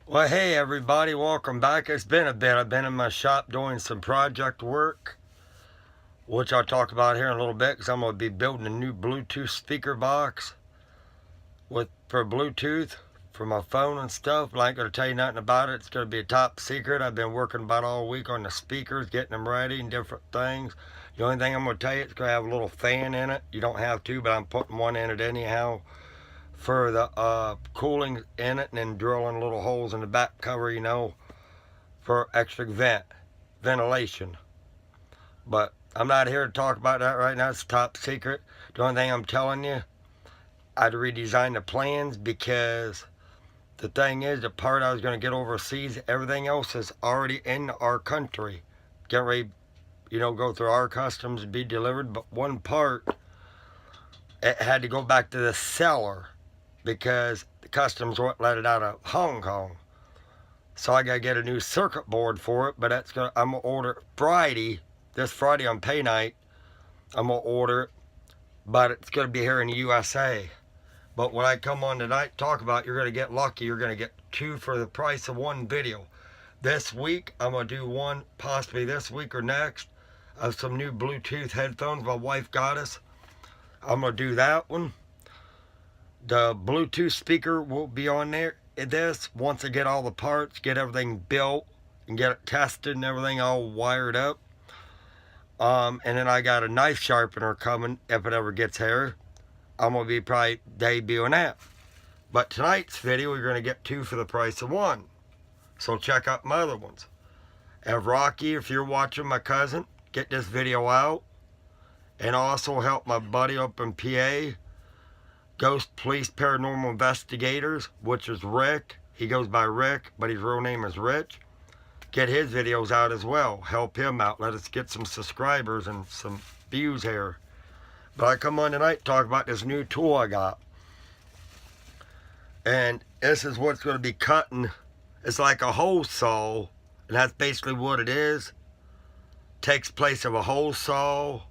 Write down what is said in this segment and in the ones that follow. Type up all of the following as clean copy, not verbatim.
Well, hey everybody, welcome back. It's been a bit. I've been in my shop doing some project work, which I'll talk about here in a little bit because I'm going to be building a new Bluetooth speaker box for Bluetooth for my phone and stuff. But I ain't going to tell you nothing about it. It's going to be a top secret. I've been working about all week on the speakers, getting them ready and different things. The only thing I'm going to tell you, it's going to have a little fan in it. You don't have to, but I'm putting one in it anyhow for the cooling in it, and then drilling little holes in the back cover, for extra ventilation. But I'm not here to talk about that right now. It's top secret. The only thing I'm telling you, I'd redesign the plans because the thing is, the part I was going to get overseas, everything else is already in our country. Get ready, go through our customs and be delivered. But one part, it had to go back to the seller because the customs won't let it out of Hong Kong. So I gotta get a new circuit board for it, but I'm gonna order it Friday. This Friday on pay night, I'm gonna order it, but it's gonna be here in the USA. But when I come on tonight talk about, you're gonna get lucky. You're gonna get two for the price of one video. This week I'm gonna do one, possibly this week or next, of some new Bluetooth headphones my wife got us. I'm gonna do that one. The Bluetooth speaker will be on there. This, once I get all the parts, get everything built, and get it tested and everything all wired up. And then I got a knife sharpener coming if it ever gets here. I'm going to be probably debuting that. But tonight's video, we're going to get two for the price of one. So check out my other ones. And Rocky, if you're watching, my cousin, get this video out. And also help my buddy up in PA, Ghost Police Paranormal Investigators, which is Rick. He goes by Rick, but his real name is Rich. Get his videos out as well. Help him out. Let us get some subscribers and some views here. But I come on tonight to talk about this new tool I got. And this is what's going to be cutting. It's like a hole saw, and that's basically what it is. Takes place of a hole saw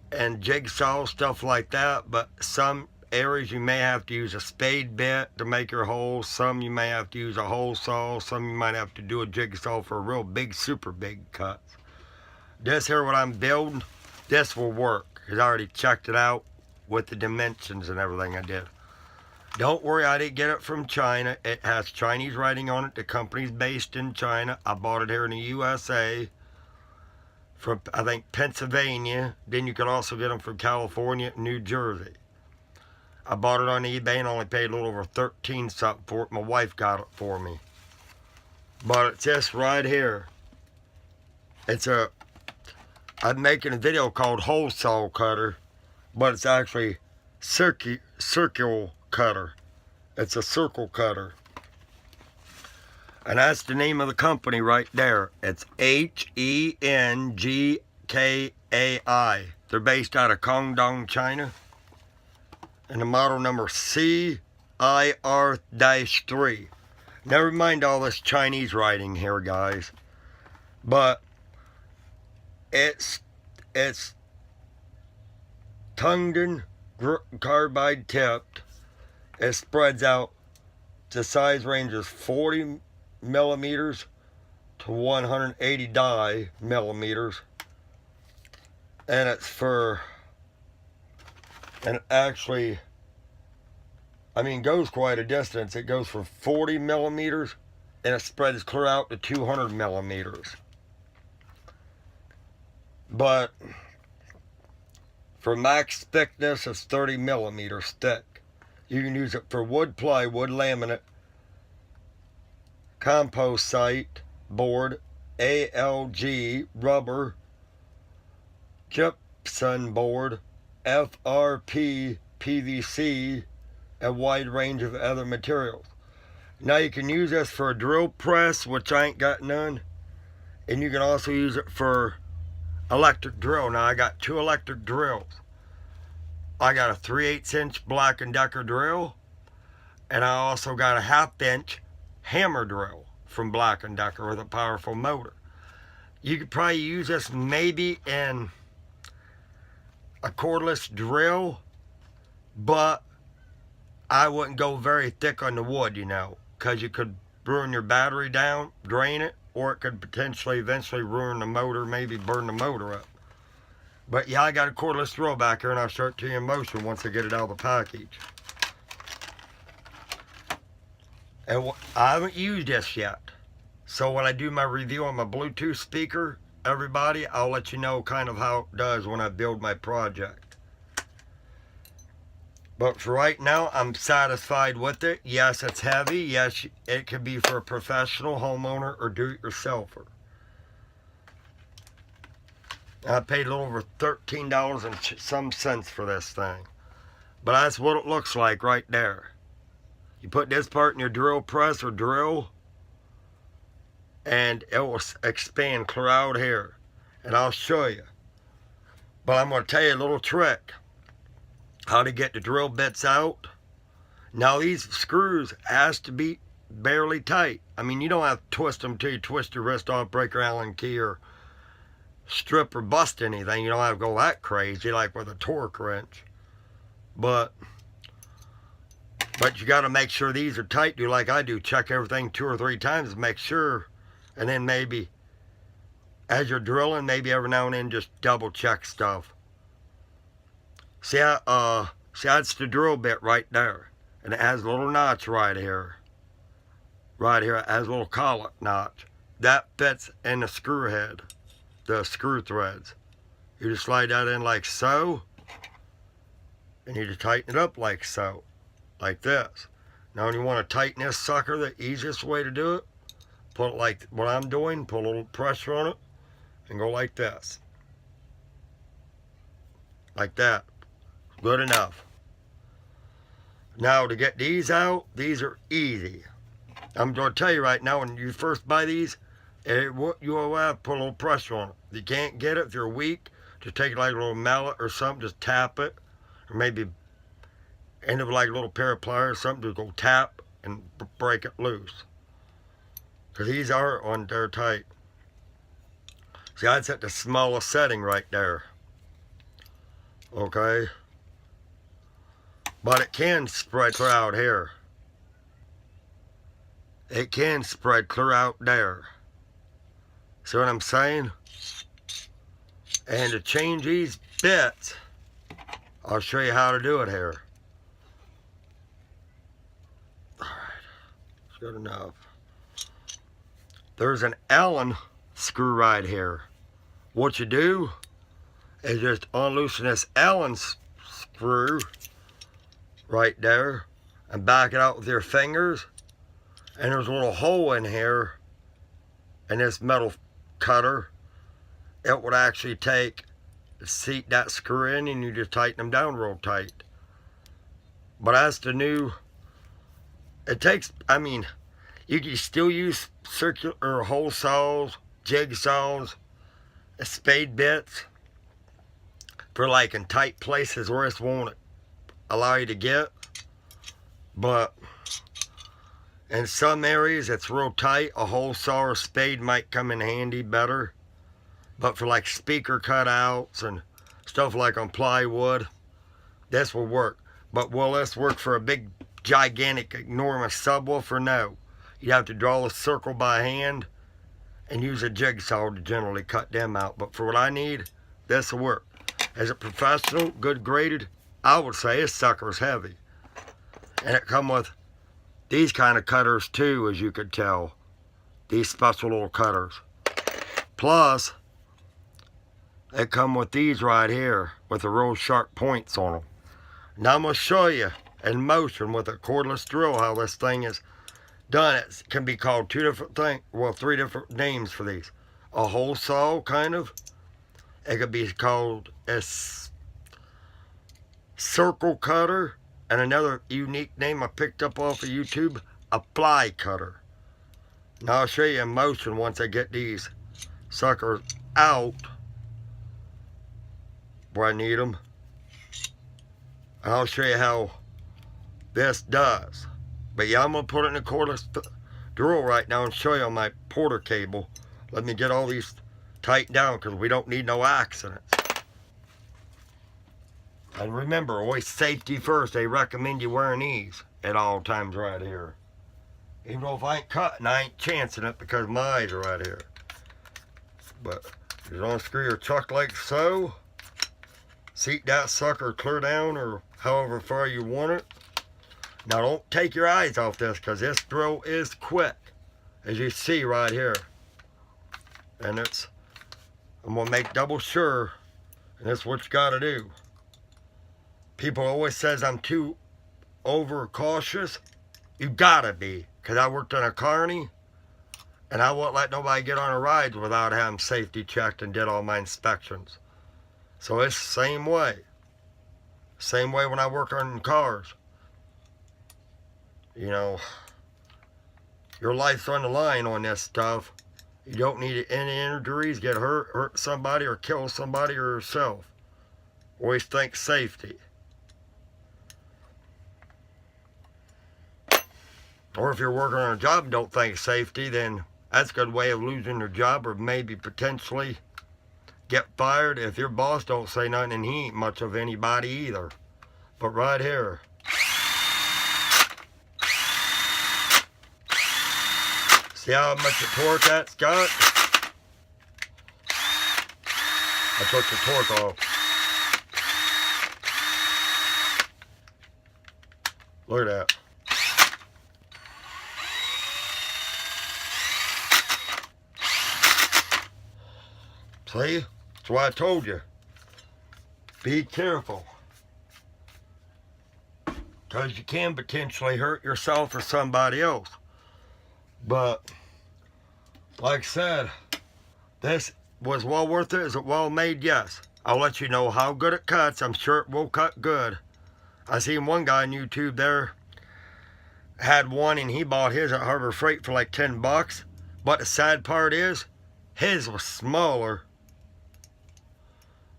and jigsaw, stuff like that. But some areas you may have to use a spade bit to make your holes. Some you may have to use a hole saw. Some you might have to do a jigsaw for a real big, super big cuts. This here, what I'm building, this will work, because I already checked it out with the dimensions and everything I did. Don't worry, I didn't get it from China. It has Chinese writing on it. The company's based in China. I bought it here in the USA from, I think, Pennsylvania. Then you can also get them from California and New Jersey. I bought it on eBay and only paid a little over 13 something for it. My wife got it for me. But it's this right here. I'm making a video called Hole Saw Cutter, but it's actually circle cutter. It's a circle cutter. And that's the name of the company right there. It's HENGKAI. They're based out of Guangdong, China. And the model number CIR-3. Never mind all this Chinese writing here, guys. But it's tungsten carbide tipped. It spreads out. The size range is 40 millimeters to 180 millimeters. And it's for, and actually, goes quite a distance. It goes for 40 millimeters and it spreads clear out to 200 millimeters. But for max thickness, it's 30 millimeters thick. You can use it for wood plywood, laminate, composite board, ALG, rubber, gypsum board, FRP, PVC, a wide range of other materials. Now you can use this for a drill press, which I ain't got none. And you can also use it for electric drill. Now I got two electric drills. I got a 3/8 inch Black & Decker drill, and I also got a 1/2 inch hammer drill from Black & Decker with a powerful motor. You could probably use this maybe in a cordless drill, but I wouldn't go very thick on the wood, because you could burn your battery down, drain it, or it could potentially eventually ruin the motor, maybe burn the motor up. But yeah, I got a cordless drill back here, and I'll show it to you in motion once I get it out of the package. And I haven't used this yet. So when I do my review on my Bluetooth speaker, everybody, I'll let you know kind of how it does when I build my project. But for right now, I'm satisfied with it. Yes, it's heavy. Yes, it could be for a professional homeowner or do-it-yourselfer. I paid a little over $13 and some cents for this thing. But that's what it looks like right there. You put this part in your drill press or drill, and it will expand clear out here. And I'll show you. But I'm going to tell you a little trick. How to get the drill bits out. Now these screws has to be barely tight. I mean, you don't have to twist them till you twist your wrist off, break your Allen key, or strip or bust anything. You don't have to go that crazy like with a torque wrench. But you got to make sure these are tight. Do like I do. Check everything 2 or 3 times to make sure. And then maybe as you're drilling, maybe every now and then just double check stuff. See, that's the drill bit right there. And it has a little notch right here. Right here, it has a little collet notch. That fits in the screw head, the screw threads. You just slide that in like so. And you just tighten it up like so. Like this. Now when you want to tighten this sucker, the easiest way to do it, put it like what I'm doing, put a little pressure on it, and go like this. Like that. Good enough. Now to get these out, these are easy. I'm going to tell you right now, when you first buy these, you will have to put a little pressure on it. If you can't get it, if you're weak, just take like a little mallet or something, just tap it, or maybe end of like a little pair of pliers or something, just go tap and break it loose. Because these are on there tight. See, that's at the smallest setting right there. Okay. But it can spread clear out here. It can spread clear out there. See what I'm saying? And to change these bits, I'll show you how to do it here. Alright, that's good enough. There's an Allen screw right here. What you do is just unloosen this Allen screw right there and back it out with your fingers, and there's a little hole in here in this metal cutter. It would actually take, seat that screw in, and you just tighten them down real tight. But as the new, it takes, I mean, you can still use circular or hole saws, jigsaws, spade bits for like in tight places where this won't allow you to get. But in some areas it's real tight, a hole saw or spade might come in handy better. But for like speaker cutouts and stuff like on plywood, this will work. But will this work for a big, gigantic, enormous subwoofer? No. You have to draw a circle by hand and use a jigsaw to generally cut them out. But for what I need, this will work. As a professional, good graded, I would say this sucker's heavy. And it come with these kind of cutters too, as you could tell. These special little cutters. Plus, it come with these right here with the real sharp points on them. Now I'm going to show you in motion with a cordless drill how this thing is done. It can be called 2 different things, well, 3 different names for these. A hole saw, kind of. It could be called a circle cutter, and another unique name I picked up off of YouTube, a fly cutter. Now I'll show you in motion once I get these suckers out where I need them. And I'll show you how this does. But yeah, I'm going to put it in a cordless drill right now and show you on my Porter cable. Let me get all these tightened down because we don't need no accidents. And remember, always safety first. They recommend you wearing these at all times right here. Even though if I ain't cutting, I ain't chancing it because my eyes are right here. But you don't unscrew your chuck like so. Seat that sucker clear down or however far you want it. Now don't take your eyes off this because this drill is quick. As you see right here. And I'm going to make double sure. And that's what you got to do. People always says I'm too overcautious. You gotta be. Because I worked on a carny. And I won't let nobody get on a ride without having safety checked and did all my inspections. So it's the same way. Same way when I work on cars. You know, your life's on the line on this stuff. You don't need any injuries, get hurt somebody, or kill somebody or yourself. Always think safety. Or if you're working on a job and don't think safety, then that's a good way of losing your job or maybe potentially get fired if your boss don't say nothing and he ain't much of anybody either. But right here. See how much of torque that's got? I took the torque off. Look at that. See? That's why I told you. Be careful. Because you can potentially hurt yourself or somebody else. But, like I said, this was well worth it. Is it well made? Yes. I'll let you know how good it cuts. I'm sure it will cut good. I seen one guy on YouTube there had one and he bought his at Harbor Freight for like $10. But the sad part is, his was smaller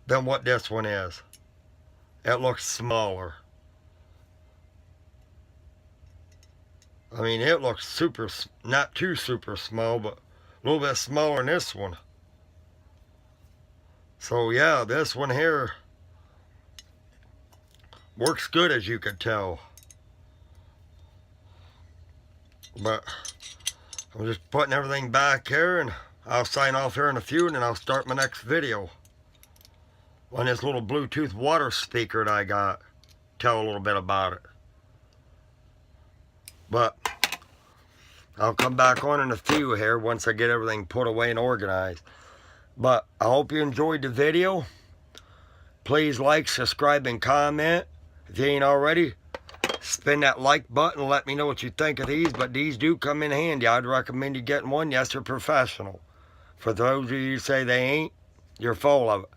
than what this one is. It looks smaller. I mean, it looks super, not too super small, but a little bit smaller than this one. So yeah, this one here works good, as you can tell. But I'm just putting everything back here, and I'll sign off here in a few, and then I'll start my next video on this little Bluetooth water speaker that I got. Tell a little bit about it. But I'll come back on in a few here once I get everything put away and organized. But I hope you enjoyed the video. Please like, subscribe, and comment. If you ain't already, spin that like button and let me know what you think of these. But these do come in handy. I'd recommend you getting one. Yes, they're professional. For those of you who say they ain't, you're full of it.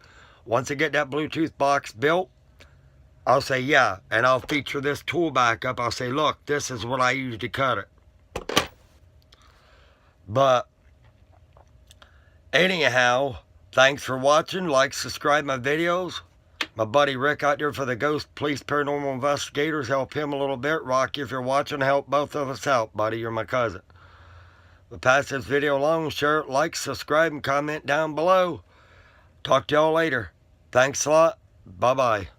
Once I get that Bluetooth box built, I'll say yeah, and I'll feature this tool back up. I'll say, look, this is what I use to cut it. But anyhow, thanks for watching. Like, subscribe my videos. My buddy Rick out there for the Ghost Police Paranormal Investigators. Help him a little bit. Rocky, if you're watching, help both of us out, buddy. You're my cousin. But pass this video along. Share it, like, subscribe, and comment down below. Talk to y'all later. Thanks a lot. Bye-bye.